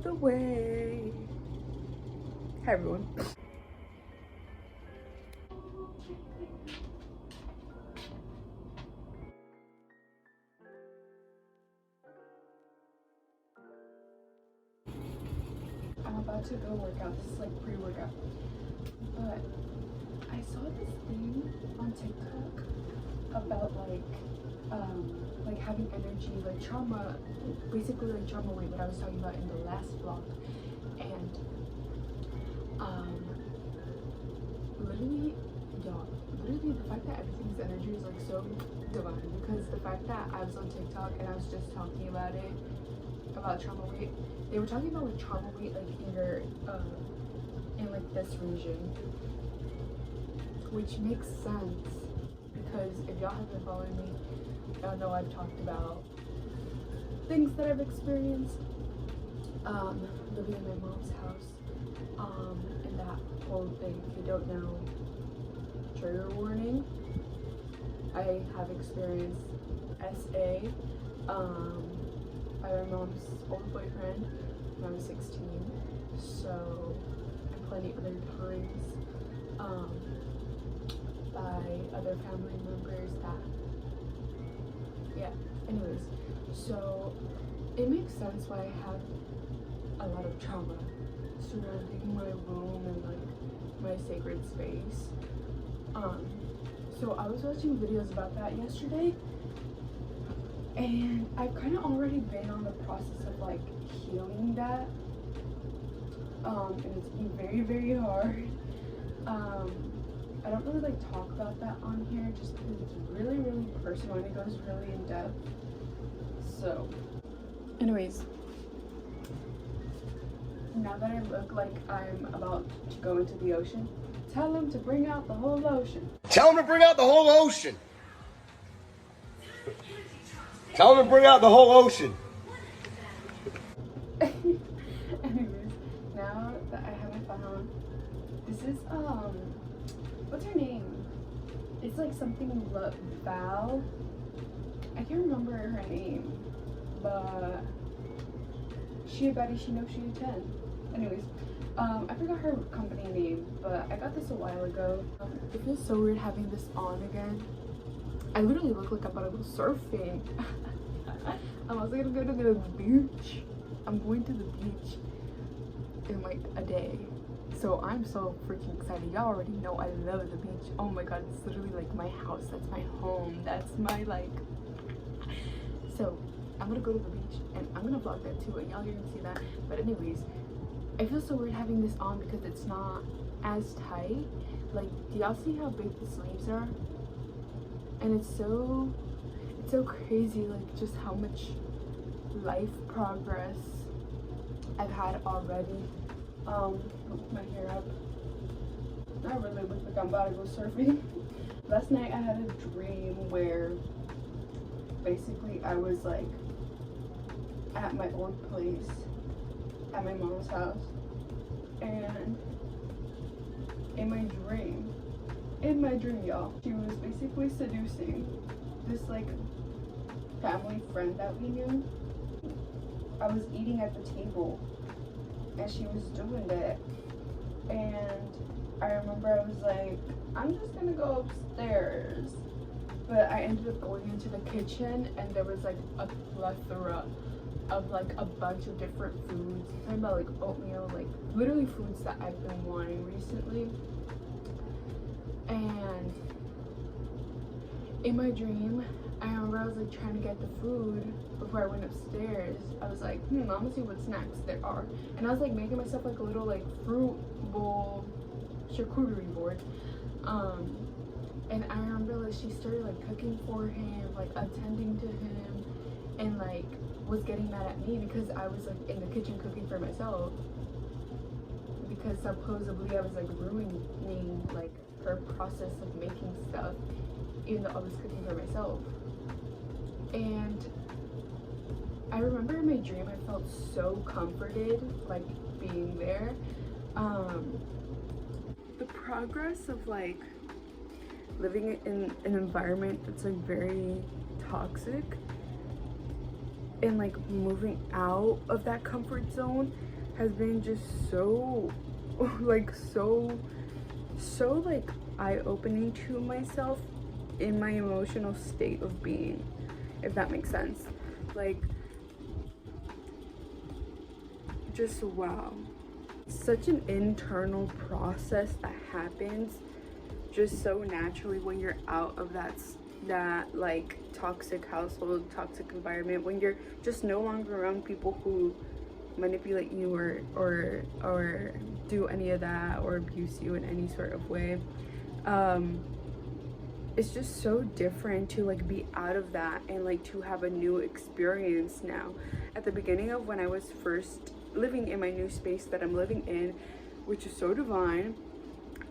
the way. Hi everyone. I'm about to go work out. This is like pre-workout. But I saw this thing on TikTok about like having energy, like trauma, basically like trauma weight, what I was talking about in the last vlog. And literally, y'all, literally the fact that everything's energy is like so divine, because the fact that I was on TikTok and I was just talking about it, about trauma weight, they were talking about like trauma weight like in your in like this region, which makes sense because if y'all have been following me, y'all know I've talked about things that I've experienced living in my mom's house, and that whole thing. If you don't know, trigger warning, I have experienced SA by my mom's old boyfriend when I was 16, so, and plenty other times by other family members that, yeah, anyways, so it makes sense why I have a lot of trauma surrounding my room and like my sacred space. So I was watching videos about that yesterday, and I've kind of already been on the process of like healing that, and it's been very, very hard. I don't really like talk about that on here just because it's really, really personal and it goes really in depth. So anyways, now that I look like I'm about to go into the ocean, tell them to bring out the whole ocean. Tell them to bring out the whole ocean. Tell them to bring out the whole ocean. Anyways, now that I have my phone on, this is what's her name? It's like something Val. I can't remember her name, but she a baddie, she knows she a 10. Anyways, I forgot her company name, but I got this a while ago. It feels so weird having this on again. I literally look like I'm about to go surfing. I'm also gonna go to the beach. I'm going to the beach in like a day. So I'm so freaking excited. Y'all already know I love the beach. Oh my god, it's literally like my house. That's my home. That's my like. So I'm gonna go to the beach and I'm gonna vlog that too, and y'all are gonna see that. But anyways, I feel so weird having this on because it's not as tight. Like, do y'all see how big the sleeves are? And it's so crazy, like just how much life progress I've had already. Put my hair up. I really look like I'm about to go surfing. Last night I had a dream where basically I was like at my old place at my mom's house, and in my dream, y'all, she was basically seducing this like family friend that we knew. I was eating at the table and she was doing that, and I remember I was like, I'm just gonna go upstairs, but I ended up going into the kitchen and there was like a plethora of like a bunch of different foods. I'm talking about like oatmeal, like literally foods that I've been wanting recently. And in my dream, I remember I was like trying to get the food before I went upstairs. I was like, I'm gonna see what snacks there are. And I was like making myself like a little like fruit bowl, charcuterie board. And I remember like she started like cooking for him, like attending to him, and like was getting mad at me because I was like in the kitchen cooking for myself, because supposedly I was like ruining like her process of making stuff, even though I was cooking for myself. And I remember in my dream I felt so comforted like being there. The progress of like living in an environment that's like very toxic and like moving out of that comfort zone has been just so like so like eye-opening to myself in my emotional state of being, if that makes sense. Like, just wow, such an internal process that happens just so naturally when you're out of that like toxic household, toxic environment, when you're just no longer around people who manipulate you or do any of that or abuse you in any sort of way. It's just so different to like be out of that and like to have a new experience now. At the beginning of when I was first living in my new space that I'm living in, which is so divine,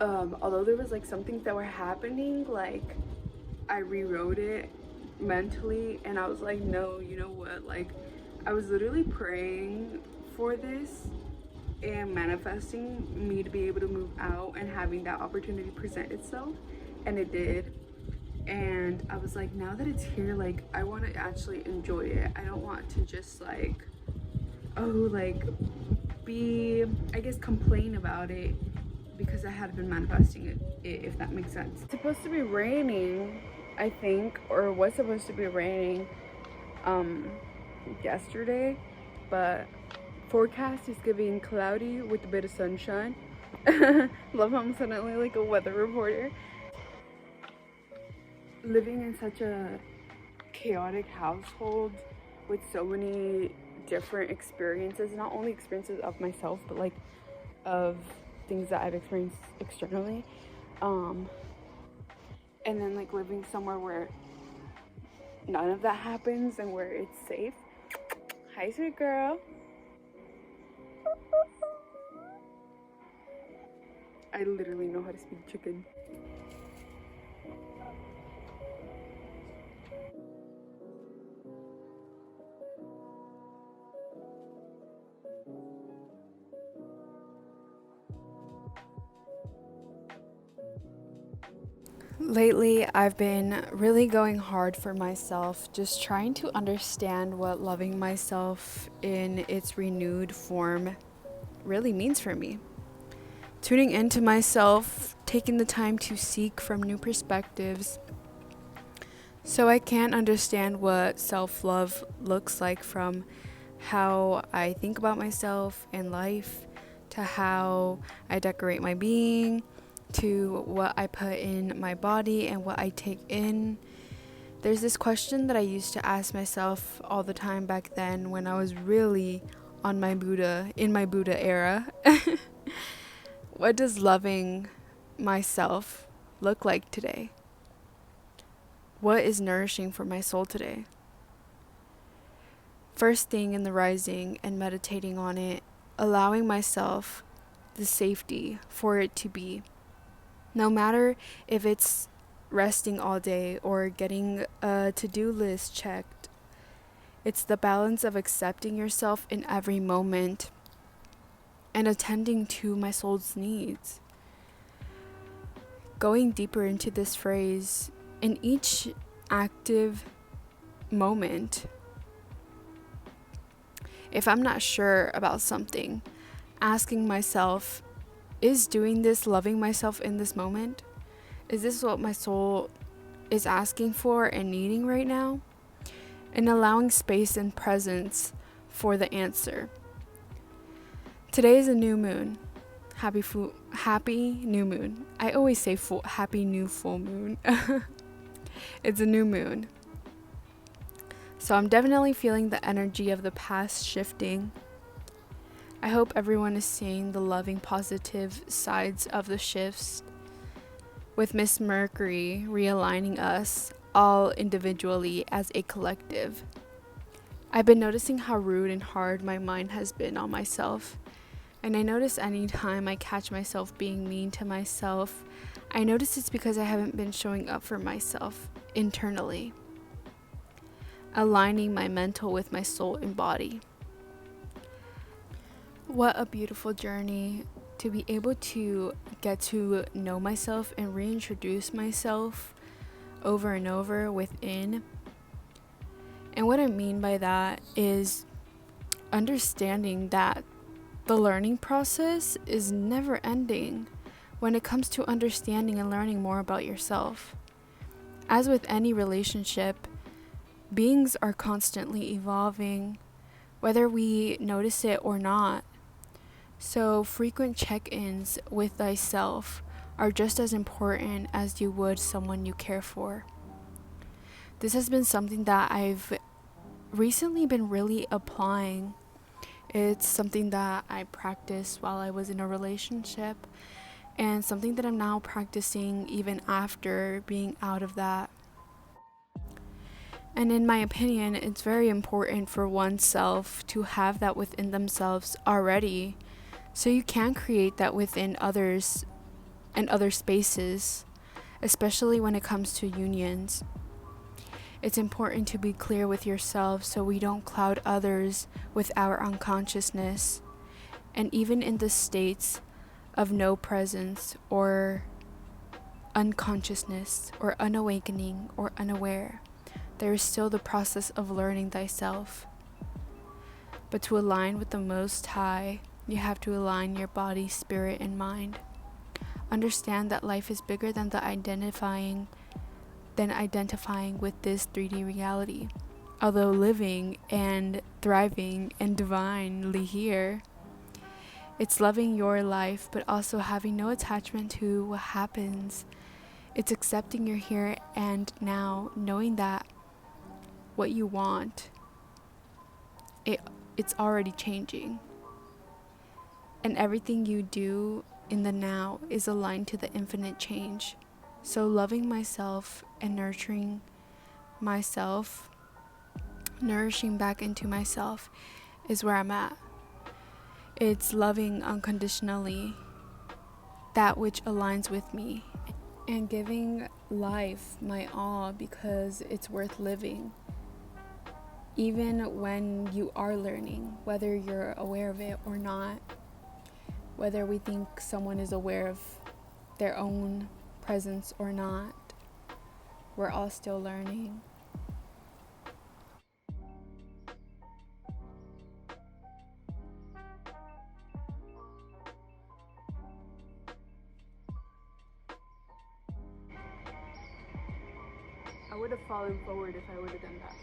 although there was like some things that were happening, like I rewrote it mentally and I was like, no, you know what, like I was literally praying for this and manifesting me to be able to move out and having that opportunity present itself, and it did. And I was like, now that it's here, like I want to actually enjoy it. I don't want to just like, oh, like be, I guess, complain about it because I had been manifesting it, if that makes sense. It's supposed to be raining, I think, or was supposed to be raining yesterday, but forecast is giving cloudy with a bit of sunshine. Love how I'm suddenly like a weather reporter. Living in such a chaotic household with so many different experiences, not only experiences of myself, but like of things that I've experienced externally, and then like living somewhere where none of that happens and where it's safe. Hi, sweet girl. I literally know how to speak chicken. Lately, I've been really going hard for myself, just trying to understand what loving myself in its renewed form really means for me. Tuning into myself, taking the time to seek from new perspectives so I can understand what self-love looks like, from how I think about myself and life to how I decorate my being, to what I put in my body and what I take in. There's this question that I used to ask myself all the time back then when I was really on my Buddha, in my Buddha era. What does loving myself look like today? What is nourishing for my soul today? First thing in the rising and meditating on it, allowing myself the safety for it to be. No matter if it's resting all day or getting a to-do list checked, it's the balance of accepting yourself in every moment and attending to my soul's needs. Going deeper into this phrase, in each active moment, if I'm not sure about something, asking myself, is doing this loving myself in this moment? Is this what my soul is asking for and needing right now? And allowing space and presence for the answer. Today is a new moon. Happy new moon. I always say happy new full moon. It's a new moon. So I'm definitely feeling the energy of the past shifting. I hope everyone is seeing the loving, positive sides of the shifts, with Miss Mercury realigning us all individually as a collective. I've been noticing how rude and hard my mind has been on myself, and I notice any time I catch myself being mean to myself, I notice it's because I haven't been showing up for myself internally, aligning my mental with my soul and body. What a beautiful journey to be able to get to know myself and reintroduce myself over and over within. And what I mean by that is understanding that the learning process is never ending when it comes to understanding and learning more about yourself. As with any relationship, beings are constantly evolving, whether we notice it or not. So, frequent check ins with thyself are just as important as you would someone you care for. This has been something that I've recently been really applying. It's something that I practiced while I was in a relationship, and something that I'm now practicing even after being out of that. And in my opinion, it's very important for oneself to have that within themselves already, so you can create that within others and other spaces, especially when it comes to unions. It's important to be clear with yourself so we don't cloud others with our unconsciousness. And even in the states of no presence or unconsciousness or unawakening or unaware, there is still the process of learning thyself. But to align with the Most High, you have to align your body, spirit, and mind. Understand that life is bigger than identifying with this 3D reality. Although living and thriving and divinely here, it's loving your life, but also having no attachment to what happens. It's accepting you're here and now, knowing that what you want, it's already changing. And everything you do in the now is aligned to the infinite change. So loving myself and nurturing myself, nourishing back into myself is where I'm at. It's loving unconditionally that which aligns with me and giving life my all because it's worth living. Even when you are learning, whether you're aware of it or not, whether we think someone is aware of their own presence or not, we're all still learning. I would have fallen forward if I would have done that.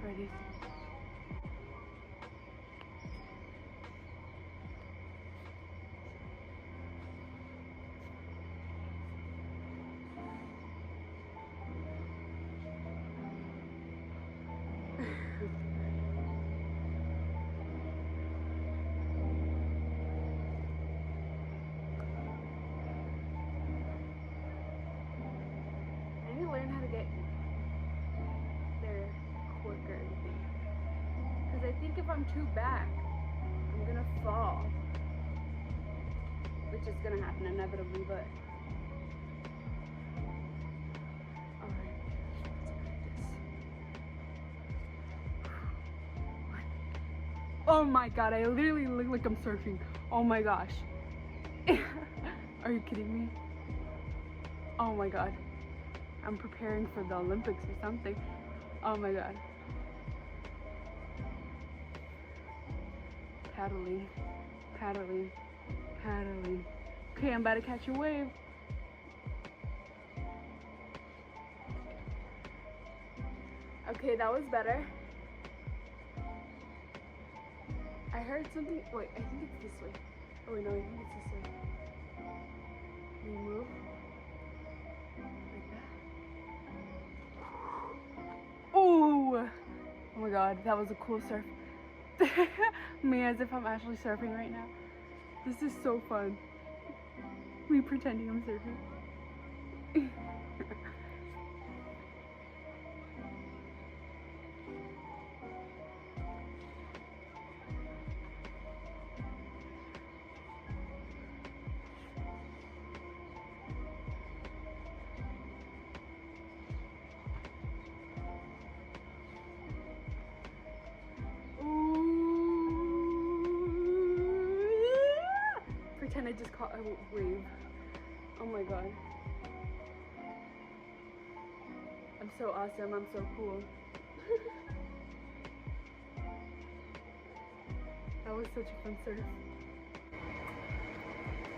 Ready? I need to learn how to get there quicker. Because I think if I'm too back, I'm gonna fall. Which is gonna happen inevitably, but alright, oh my god, I literally look like I'm surfing. Oh my gosh. Are you kidding me? Oh my god. I'm preparing for the Olympics or something. Oh my god. Paddling. Okay, I'm about to catch a wave. Okay, that was better. I heard something. Wait, I think it's this way. Oh wait, no, I think it's this way. Can you move? Like that. Ooh! Oh my god, that was a cool surf. Me as if I'm actually surfing right now. This is so fun. Me pretending I'm surfing. Pretend I just caught I will breathe. Oh my god. I'm so awesome. I'm so cool. That was such a fun surf.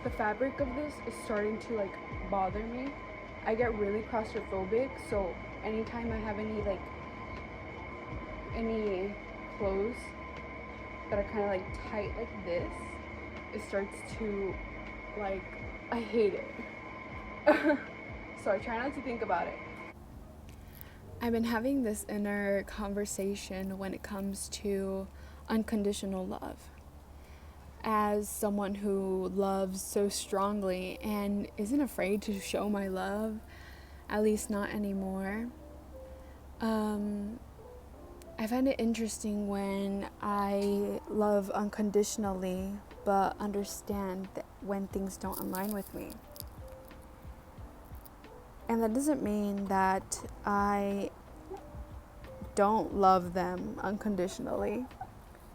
The fabric of this is starting to like bother me. I get really claustrophobic, so anytime I have any clothes that are kind of like tight like this, it starts to like, I hate it. So I try not to think about it. I've been having this inner conversation when it comes to unconditional love. As someone who loves so strongly and isn't afraid to show my love, at least not anymore, I find it interesting when I love unconditionally but understand that when things don't align with me. And that doesn't mean that I don't love them unconditionally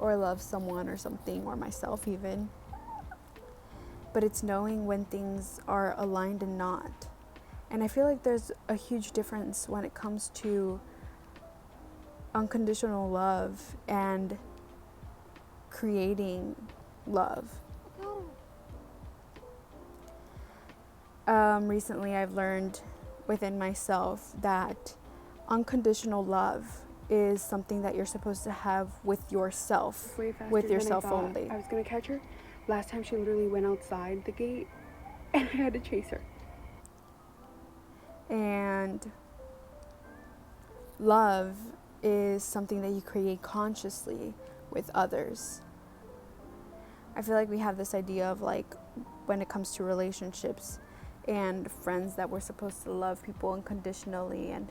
or love someone or something or myself even. But it's knowing when things are aligned and not. And I feel like there's a huge difference when it comes to unconditional love and creating love. Recently I've learned within myself that unconditional love is something that you're supposed to have with yourself, with yourself only. I was gonna catch her. Last time she literally went outside the gate and I had to chase her. And love is something that you create consciously with others. I feel like we have this idea of like when it comes to relationships and friends that we're supposed to love people unconditionally and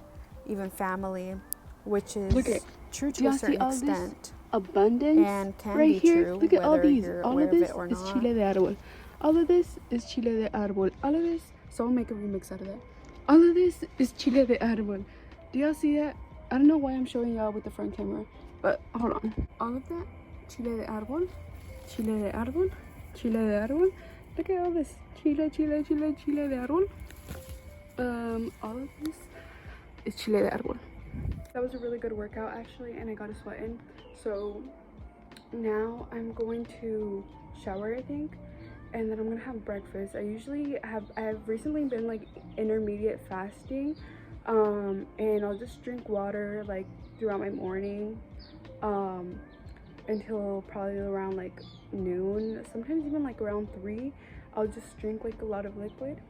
even family, which is true to a certain extent. Abundance and can right be here. true Look at all whether these. you're All aware of this it or is not. chile de árbol. All of this is chile de árbol. All of this, someone make a remix out of that. All of this is chile de árbol. Do y'all see that? I don't know why I'm showing y'all with the front camera, but hold on. All of that, chile de árbol, chile de árbol, chile de árbol. Look at all this. Chile, chile, chile, chile de árbol. All of this is chile de árbol. That was a really good workout actually, and I got a sweat in. So now I'm going to shower, I think, and then I'm gonna have breakfast. I've recently been like intermediate fasting, and I'll just drink water like throughout my morning, until probably around like noon, sometimes even like around 3. I'll just drink like a lot of liquid.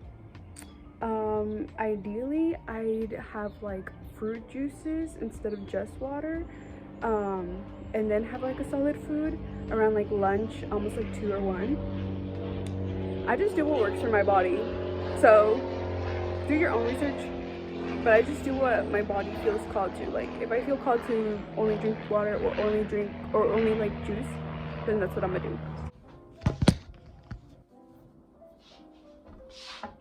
Ideally I'd have like fruit juices instead of just water, and then have like a solid food around like lunch, almost like 2 or 1. I just do what works for my body, so do your own research, but I just do what my body feels called to. Like if I feel called to only drink water or only like juice, then that's what I'm gonna do.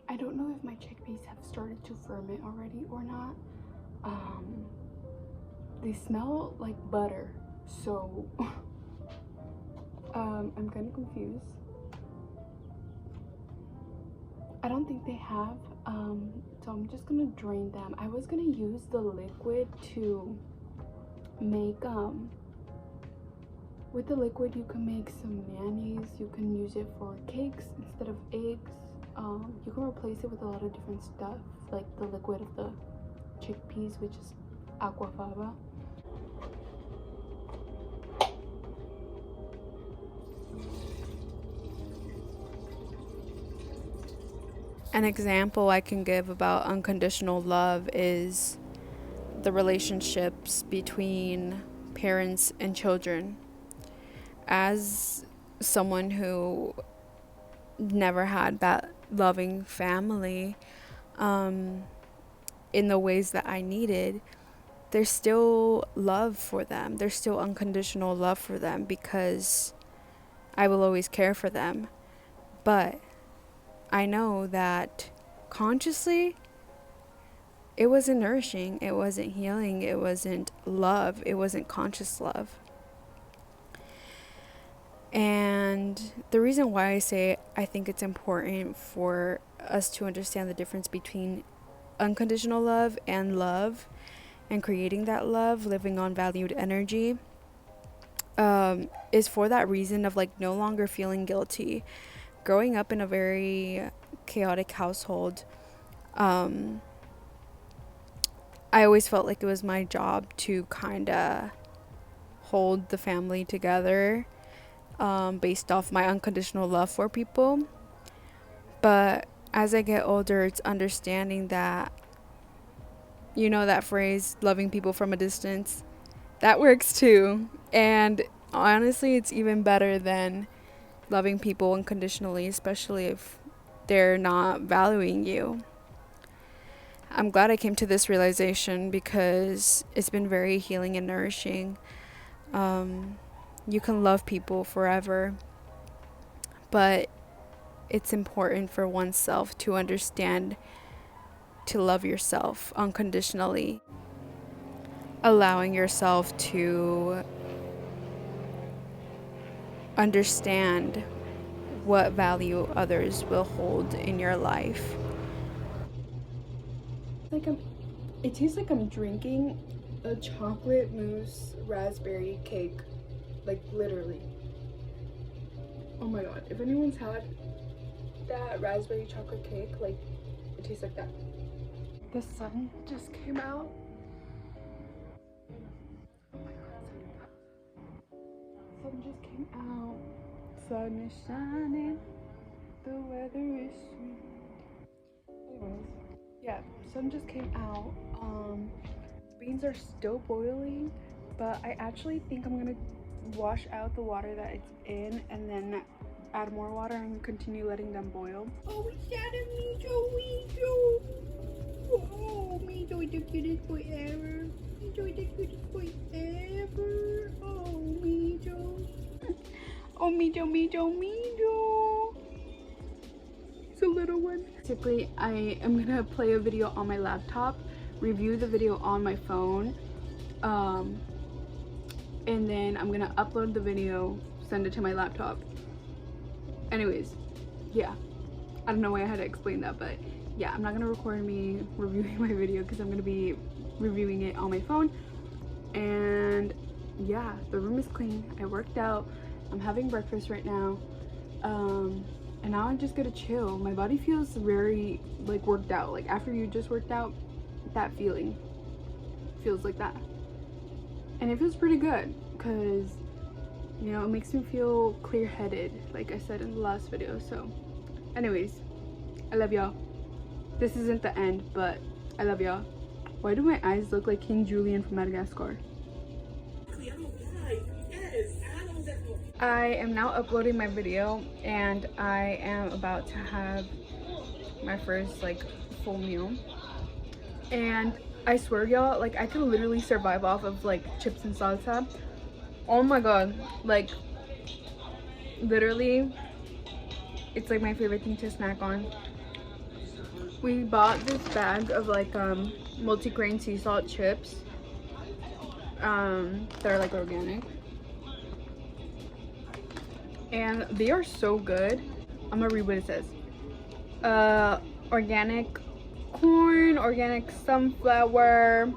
I don't know if my chickpeas have started to ferment already or not. They smell like butter, so I'm kind of confused. I don't think they have, so I'm just gonna drain them. I was gonna use the liquid to make, with the liquid you can make some mayonnaise. You can use it for cakes instead of eggs. You can replace it with a lot of different stuff, like the liquid of the chickpeas, which is aquafaba. An example I can give about unconditional love is the relationships between parents and children. As someone who never had that loving family in the ways that I needed, there's still love for them. There's still unconditional love for them because I will always care for them. But I know that consciously it wasn't nourishing, it wasn't healing, it wasn't love, it wasn't conscious love. And the reason why I say I think it's important for us to understand the difference between unconditional love and creating that love, living on valued energy, is for that reason of like no longer feeling guilty. Growing up in a very chaotic household, I always felt like it was my job to kind of hold the family together, based off my unconditional love for people. But as I get older, it's understanding that, you know, that phrase, loving people from a distance, that works too. And honestly, it's even better than loving people unconditionally, especially if they're not valuing you. I'm glad I came to this realization because it's been very healing and nourishing. You can love people forever, but it's important for oneself to understand to love yourself unconditionally, allowing yourself to understand what value others will hold in your life. It tastes like I'm drinking a chocolate mousse raspberry cake, like literally. Oh my god, if anyone's had that raspberry chocolate cake, like it tastes like that. The sun just came out. Oh my god, sun just came out. Sun is shining, the weather is sweet. Anyways, yeah, sun just came out. Beans are still boiling, but I actually think I'm gonna wash out the water that it's in and then add more water and continue letting them boil. Oh, it's Mijo. Oh, Mijo is the cutest boy ever. Mijo is the cutest boy ever. Oh, Mijo. Oh, Mijo. It's a little one. Basically, I am gonna play a video on my laptop, review the video on my phone, and then I'm gonna upload the video, send it to my laptop. Anyways, yeah, I don't know why I had to explain that, but yeah, I'm not gonna record me reviewing my video because I'm gonna be reviewing it on my phone. And yeah, the room is clean. I worked out. I'm having breakfast right now, and now I'm just gonna chill. My body feels very like worked out. Like after you just worked out, that feeling feels like that, and it feels pretty good because, you know, it makes me feel clear-headed, like I said in the last video. So anyways, I love y'all. This isn't the end, but I love y'all. Why do my eyes look like King Julian from Madagascar? I am now uploading my video, and I am about to have my first like full meal. And I swear y'all, like I could literally survive off of like chips and salsa. Oh my god, like literally it's like my favorite thing to snack on. We bought this bag of like multi-grain sea salt chips. They're like organic, and they are so good. I'm gonna read what it says. Organic corn, organic sunflower.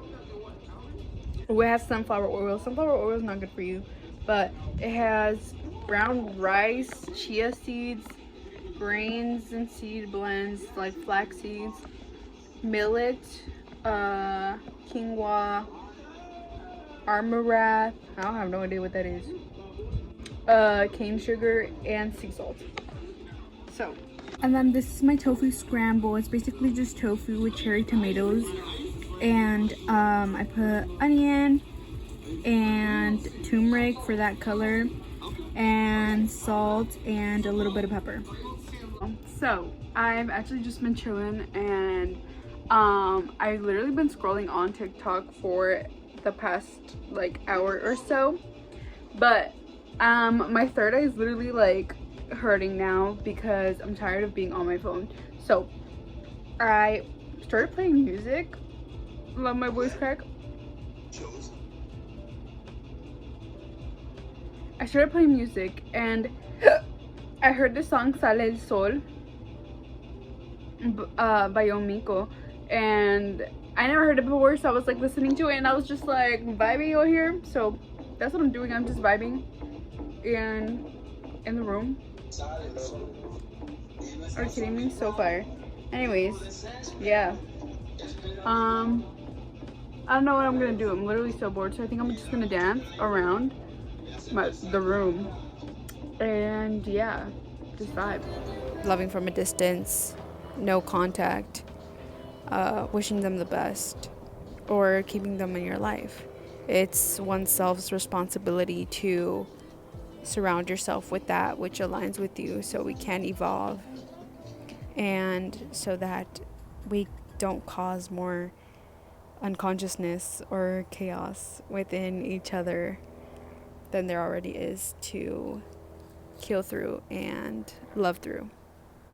Oh, it has sunflower oil. Sunflower oil is not good for you, but it has brown rice, chia seeds, grains and seed blends like flax seeds, millet, quinoa, amaranth, I don't have no idea what that is, cane sugar, and sea salt. So, and then this is my tofu scramble. It's basically just tofu with cherry tomatoes, and I put onion and turmeric for that color, and salt and a little bit of pepper. So I've actually just been chilling, and I've literally been scrolling on TikTok for the past like hour or so, but my third eye is literally like hurting now because I'm tired of being on my phone. So I started playing music. Love my voice crack. I started playing music and I heard the song Sale el Sol by Yomiko, and I never heard it before, so I was like listening to it and I was just like vibing over here. So that's what I'm doing. I'm just vibing in the room. Are you kidding me? So fire. Anyways, yeah. I don't know what I'm gonna do. I'm literally so bored, so I think I'm just gonna dance around the room and yeah, just vibe. Loving from a distance, no contact, wishing them the best, or keeping them in your life. It's oneself's responsibility to surround yourself with that which aligns with you so we can evolve and so that we don't cause more unconsciousness or chaos within each other than there already is to heal through and love through.